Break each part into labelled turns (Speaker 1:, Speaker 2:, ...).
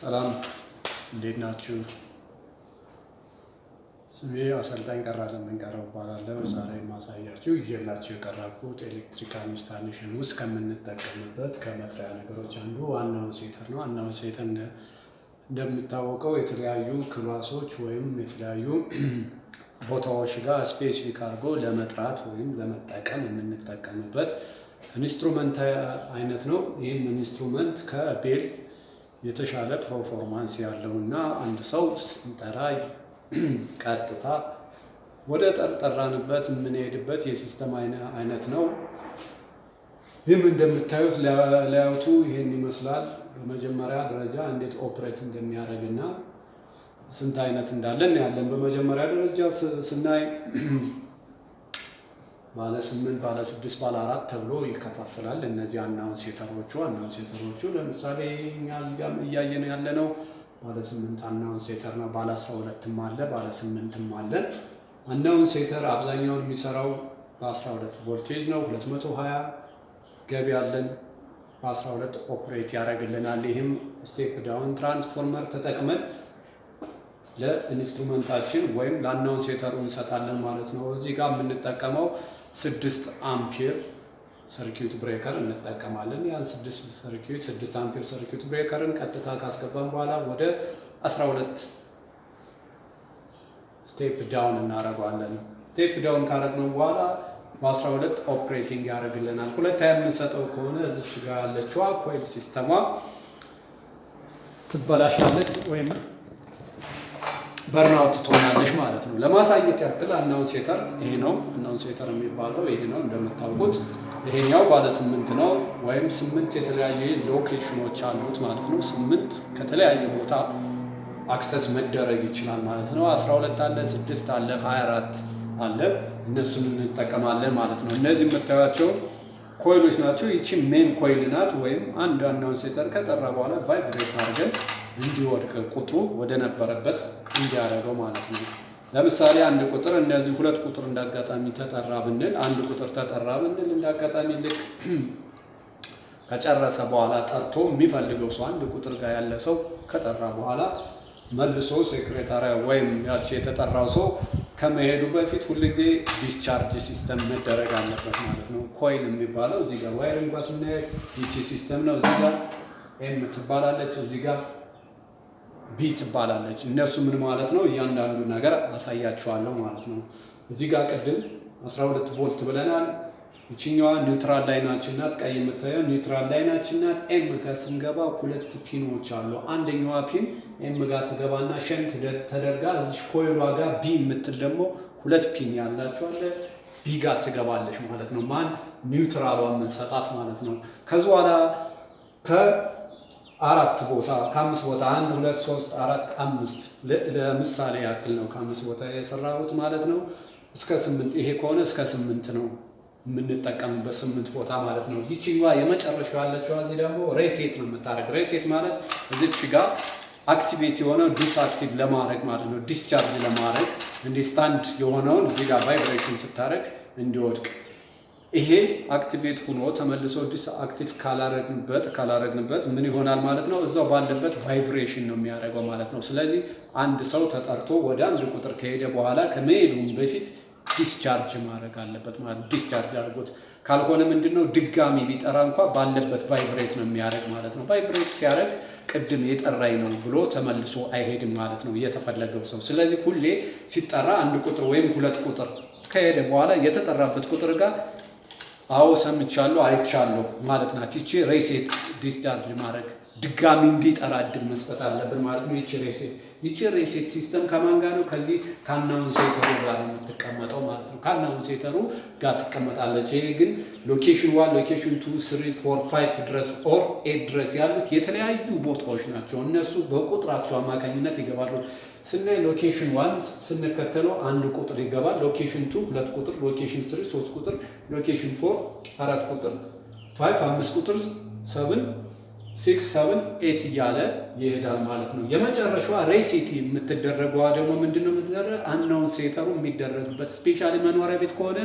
Speaker 1: ሰላም እንዴት ናችሁ? ስሜ አሰልጣኝ ቀራለ መንገራው እባላለሁ። ዛሬ ማሳያችሁ ይዤላችሁ የቀረብኩት ኤሌክትሪካል ኢንስታሌሽን ውስጥ ከምንጠቀምበት ከመጥሪያ ነገሮች አንዱ ዋናውን ሴተር ነው። ዋናውን ሴተር እንደሚታወቀው የተለያዩ ክላሶች ወይም የተለያዩ ቦታዎች ጋር ስፔሲፊክ አድርጎ ለመጥራት ወይም ለመጠቀም የምንጠቀምበት ኢንስትሩመንት አይነት ነው። ይህም ኢንስትሩመንት ከቤል የተሻለ ፐርፎርማንስ ያለውና አንድ ሰው ስንጠራ ቀጥታ ወደ ጠራንበት የምንሄድበት የሲስተም አይነት ነው። ይህም እንደምታዩት ላይአውቱ ይህን ይመስላል። በመጀመሪያ ደረጃ እንዴት ኦፕሬት እንደሚያደርግና ስንት አይነት እንዳለን ያለን በመጀመሪያ ደረጃ ስናይ ባለ 8 ባለ 6 ባለ 4 ተብሎ ይከፋፈላል። እነዚህ አናውን ሴተሮቹ ለምሳሌ እኛ እዚህ ጋር እያየን ያለነው ባለ 8 አናውን ሴተር ነው። ባለ 12ም አለ፣ ባለ 8ም አለ። አናውን ሴተር አብዛኛውን የሚሰራው በ12 ቮልቴጅ ነው። 220 ገቢ አለን። በ12 ኦፕሬት ያደርግልናል። ይህም ስቴፕ ዳውን ትራንስፎርመር ተጠቅመን ለኢንስትሩመንታችን ወይም ለአናውን ሴተሩ እንሰጣለን ማለት ነው። እዚህ ጋር የምንጠቀመው 6 አምፒር ሰርኪዩት ብሬከር እንጠቀማለን። ያን 6 አምፒር ሰርኪዩት ብሬከርን ቀጥታ ካስገባን በኋላ ወደ 12 ስቴፕ ዳውን እናደርገዋለን። ስቴፕ ዳውን ካደረግነው በኋላ በ12 ኦፕሬቲንግ ያደርግልናል። ሁለተኛ የምንሰጠው ከሆነ እዚች ጋር ያለችዋ ኮይል ሲስተሟ ትበላሻለች ወይም በርናውት ትሆናለች ማለት ነው። ለማሳየት ያክል አናውን ሴተር ይሄ ነው። አናውን ሴተር የሚባለው ይሄ ነው። እንደምታውቁት ይሄኛው ባለ 8 ነው፣ ወይም 8 የተለያየ ሎኬሽኖች አሉት ማለት ነው። 8 ከተለያየ ቦታ አክሰስ መደረግ ይችላል ማለት ነው። 12 አለ፣ 6 አለ፣ 24 አለ። እነሱን እንጠቀማለን ማለት ነው። እነዚህ የምታዩቸው ኮይሎች ናቸው። ይቺ ሜን ኮይል ናት። ወይም አንድ አናውን ሴተር ከጠራ በኋላ ቫይብሬት አድርገን እንዲወድቅ ቁጥሩ ወደ ነበረበት እንዲያደርገው ማለት ነው። ለምሳሌ አንድ ቁጥር እንደዚህ 2 ቁጥር እንዳጋጣሚ ተጠራ ብንል እንዳጋጣሚ ልክ ከጨረሰ በኋላ ጠርቶ የሚፈልገው ሰው አንድ ቁጥር ጋር ያለ ሰው ከጠራ በኋላ መልሶ ሴክሬታሪያ ወይም ያቺ የተጠራው ሰው ከመሄዱ በፊት ሁልጊዜ ዲስቻርጅ ሲስተም መደረግ አለበት ማለት ነው። ኮይል የሚባለው እዚህ ጋር ዋይሪንግ ጋር ስናየት ይቺ ሲስተም ነው። እዚህ ጋር ኤም ትባላለች፣ እዚህ ጋር ቢ ትባላለች። እነሱ ምን ማለት ነው? እያንዳንዱ ነገር አሳያችኋለሁ ማለት ነው። እዚህ ጋር ቅድም 12 ቮልት ብለናል። ይችኛዋ ኒውትራል ላይናችን ናት። ቀይ የምታየው ኒውትራል ላይናችን ናት። ኤም ጋር ስንገባ 2 ፒኖች አሉ። አንደኛዋ ፒን ኤም ጋር ትገባና ሸንት ተደርጋ እዚህ ኮይሏ ጋር ቢ የምትል ደግሞ 2 ፒን ያላችሁ አለ ቢ ጋር ትገባለች ማለት ነው። ማን ኒውትራሏ የምንሰጣት ማለት ነው። ከዛ በኋላ ከ4 ቦታ ከ5 ቦታ 1 2 3 4 5 ለምሳሌ ያክል ነው ከ5 ቦታ የሰራሁት ማለት ነው። እስከ 8 ይሄ ከሆነ እስከ 8 ነው የምንጠቀምበት 8 ቦታ ማለት ነው። ይቺኛዋ የመጨረሻው ያለችው እዚህ ደግሞ ሬሴት ነው የምታደርግ። ሬሴት ማለት እዚች ጋር አክቲቬት የሆነው ዲስአክቲቭ ለማድረግ ማለት ነው። ዲስቻርጅ ለማድረግ እንደ ስታንድ የሆነውን እዚህ ጋር ቫይብሬሽን ስታደርግ እንዲወድቅ ይሄ አክቲቬት ሆኖ ተመልሶ ዲስአክቲቭ ካላረግንበት ምን ይሆናል ማለት ነው? እዛው ባለበት ቫይብሬሽን ነው የሚያደርገው ማለት ነው። ስለዚህ አንድ ሰው ተጠርቶ ወደ አንድ ቁጥር ከሄደ በኋላ ከመሄዱም በፊት ዲስቻርጅ ማድረግ አለበት ማለት ነው። ዲስቻርጅ አድርጎት ካልሆነ ምንድነው ድጋሚ ቢጠራ እንኳን ባለበት ቫይብሬት ነው የሚያደርግ ማለት ነው። ቫይብሬት ሲያደርግ ቅድም የጠራኝ ነው ብሎ ተመልሶ አይሄድም ማለት ነው የተፈለገው ሰው። ስለዚህ ሁሌ ሲጠራ አንድ ቁጥር ወይም 2 ቁጥር ከሄደ በኋላ የተጠራበት ቁጥር ጋር አዎ ሰምቻለሁ አይቻለሁ ማለት ናት። ይቺ ሬሴት ዲስቻርጅ ማድረግ ድጋሚ እንዲጠራ እድል መስጠት አለብን ማለት ነው። ይቺ ሬሴት ሲስተም ከማን ጋር ነው? ከዚህ ከአናውን ሴተሩ ጋር ነው የምትቀመጠው ማለት ነው። ከአናውን ሴተሩ ጋር ትቀመጣለች። ይሄ ግን ሎኬሽን 1 ሎኬሽን 2 3 4 5 ድረስ ኦር 8 ድረስ ያሉት የተለያዩ ቦታዎች ናቸው። እነሱ በቁጥራቸው አማካኝነት ይገባሉ። ስናይ ሎኬሽን 1 ስንከተለው 1 ቁጥር ይገባል። ሎኬሽን 2 2 ቁጥር፣ ሎኬሽን 3 3 ቁጥር፣ ሎኬሽን 4 4 ቁጥር፣ 5 5 ቁጥር፣ 7 6 7 8 እያለ ይሄዳል ማለት ነው። የመጨረሻዋ ሬሴት የምትደረገዋ ደግሞ ምንድነው? አናውን ሴተሩ የሚደረግበት ስፔሻሊ መኖሪያ ቤት ከሆነ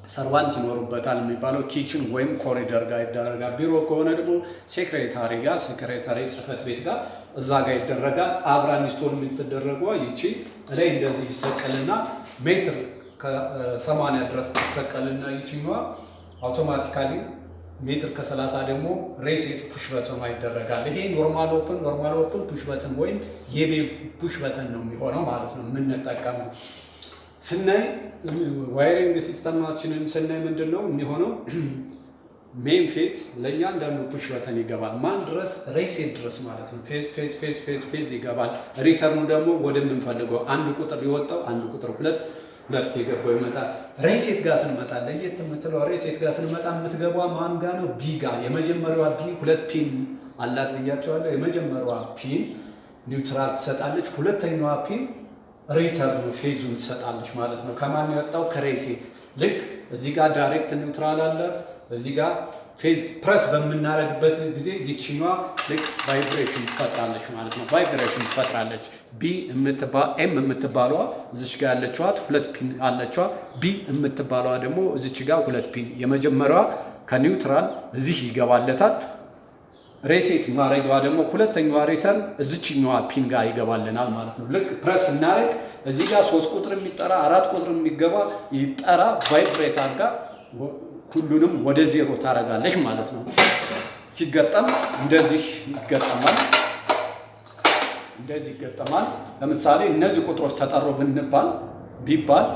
Speaker 1: ሰርቫንት ይኖሩበታል የሚባለው ኪችን ወይም ኮሪደር ጋር ይደረጋል። ቢሮ ከሆነ ደግሞ ሴክሬታሪ ጋር ሴክሬታሪ ጽህፈት ቤት ጋር እዛ ጋር ይደረጋል። አብራ ኢንስቶል የምትደረገው ይቺ ላይ እንደዚህ ይሰቀልና ሜትር ከ80 ድረስ ትሰቀልና ይችኛዋ አውቶማቲካሊ ሜትር ከ30 ደግሞ ሬሴት ፑሽ በተን ይደረጋል። ይሄ ኖርማል ኦፕን ፑሽ በተን ወይም የቤ ፑሽ በተን ነው የሚሆነው ማለት ነው የምንጠቀመው። ስናይ ዋይሪንግ ሲስተማችንን ስናይ ምንድን ነው የሚሆነው? ሜን ፌዝ ለእያንዳንዱ ፑሽ በተን ይገባል። ማን ድረስ? ሬሴት ድረስ ማለት ነው። ፌዝ ይገባል። ሪተርኑ ደግሞ ወደምንፈልገው አንድ ቁጥር የወጣው አንድ ቁጥር ሁለት የገባው ይመጣል። ሬሴት ጋር ስንመጣ ለየት የምትለው ሬሴት ጋር ስንመጣ የምትገባው ማን ጋር ነው? ቢ ጋር። የመጀመሪያዋ ቢ ሁለት ፒን አላት ብያቸዋለሁ። የመጀመሪያዋ ፒን ኒውትራል ትሰጣለች። ሁለተኛዋ ፒን ሪተርኑ ፌዙን ትሰጣለች ማለት ነው። ከማን የወጣው? ከሬሴት። ልክ እዚህ ጋር ዳይሬክት ኒውትራል አላት። እዚህ ጋር ፌዝ ፕረስ በምናደርግበት ጊዜ ይችኛዋ ልክ ቫይብሬሽን ትፈጥራለች ማለት ነው። ቫይብሬሽን ትፈጥራለች። ኤም የምትባለዋ እዚች ጋር ያለችዋት ሁለት ፒን አለችዋ። ቢ የምትባለዋ ደግሞ እዚች ጋር ሁለት ፒን። የመጀመሪያዋ ከኒውትራል እዚህ ይገባለታል። ሬሴት ማድረጊዋ ደግሞ ሁለተኛዋ ሪተርን እዚችኛዋ ፒን ጋር ይገባልናል ማለት ነው። ልክ ፕረስ እናደርግ እዚህ ጋር 3 ቁጥር የሚጠራ 4 ቁጥር የሚገባ ይጠራ ቫይብሬት አድርጋ ሁሉንም ወደ ዜሮ ታደርጋለች ማለት ነው። ሲገጠም እንደዚህ ይገጠማል። ለምሳሌ እነዚህ ቁጥሮች ተጠሩ ቢባል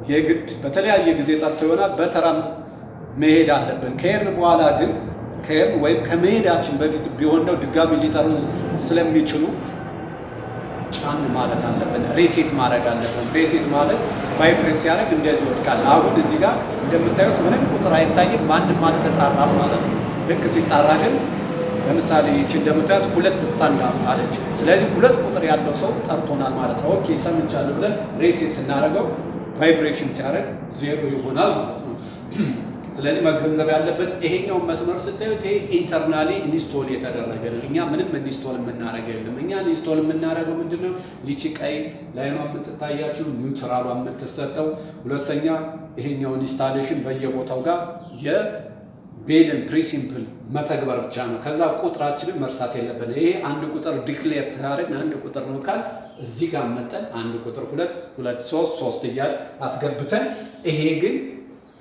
Speaker 1: የግድ በተለያየ ጊዜ ጠርቶ ይሆናል። በተራ መሄድ አለብን። ከሄድን በኋላ ግን ወይም ከመሄዳችን በፊት ቢሆን ነው ድጋሚ ሊጠሩ ስለሚችሉ ጫን ማለት አለብን። ሬሴት ማድረግ አለብን። ሬሴት ማለት ቫይብሬት ሲያደርግ እንደዚህ ይወድቃል። አሁን እዚህ ጋር እንደምታዩት ምንም ቁጥር አይታይም፣ ማንም አልተጣራም ማለት ነው። ልክ ሲጣራ ግን ለምሳሌ ይቺ እንደምታዩት 2 ስታንዳርድ አለች። ስለዚህ 2 ቁጥር ያለው ሰው ጠርቶናል ማለት ነው። ኦኬ ሰምቻለሁ ብለን ሬሴት ስናደርገው ቫይብሬሽን ሲያደርግ ዜሮ ይሆናል ማለት ነው። ስለዚህ መገንዘብ ያለበት ይሄኛውን መስመር ስታዩት ይሄ ኢንተርናሊ ኢንስቶል የተደረገ ነው። እኛ ምንም ኢንስቶል የምናደርገው የለም። እኛ ኢንስቶል የምናደርገው ምንድነው? ይቺ ቀይ ላይኗ የምትታያችሁ ኒውትራሏ የምትሰጠው። ሁለተኛ ይሄኛው ኢንስታሌሽን በየቦታው ጋር የቤልን ፕሪሲምፕል መተግበር ብቻ ነው። ከዛ ቁጥራችንን መርሳት የለብን። ይሄ አንድ ቁጥር ዲክሌር ታደርግን አንድ ቁጥር ነው ካል እዚህ ጋር መጠን አንድ ቁጥር 2 2 3 እያል አስገብተን ይሄ ግን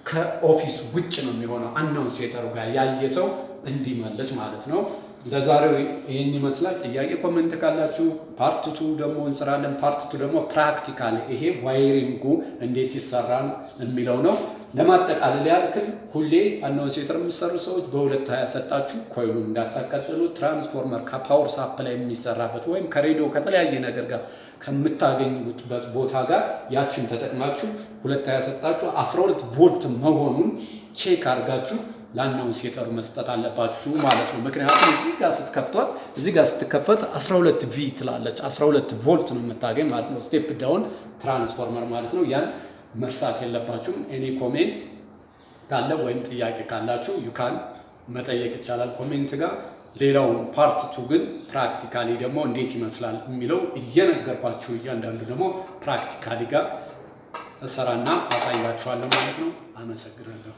Speaker 1: ከኦፊስ ውጭ ነው የሚሆነው። አናውንሴተሩ ጋር ያየ ሰው እንዲመልስ ማለት ነው። ለዛሬው ይሄን ይመስላል። ጥያቄ ኮሜንት ካላችሁ ፓርት 2 ደግሞ እንሰራለን። ፓርት 2 ደግሞ ፕራክቲካሊ ይሄ ዋይሪንጉ እንዴት ይሰራል የሚለው ነው። ለማጠቃለል ያክል ሁሌ አናውንሴተር የሚሰሩ ሰዎች በ220 ሰጣችሁ ኮይሉ እንዳታቀጥሉ። ትራንስፎርመር ከፓወር ሳፕላይ የሚሰራበት ወይም ከሬዲዮ ከተለያየ ነገር ጋር ከምታገኙበት ቦታ ጋር ያችን ተጠቅማችሁ 220 ሰጣችሁ 12 ቮልት መሆኑን ቼክ አድርጋችሁ ለአናውንሴተሩ መስጠት አለባችሁ ማለት ነው። ምክንያቱም እዚህ ጋር ስትከፈት 12 ቪ ትላለች። 12 ቮልት ነው የምታገኝ ማለት ነው። ስቴፕ ዳውን ትራንስፎርመር ማለት ነው። ያን መርሳት የለባችሁም። ኤኒ ኮሜንት ካለ ወይም ጥያቄ ካላችሁ ዩካን መጠየቅ ይቻላል ኮሜንት ጋር። ሌላውን ፓርት 2 ግን ፕራክቲካሊ ደግሞ እንዴት ይመስላል የሚለው እየነገርኳችሁ እያንዳንዱ ደግሞ ፕራክቲካሊ ጋር እሰራና አሳያችኋለሁ ማለት ነው። አመሰግናለሁ።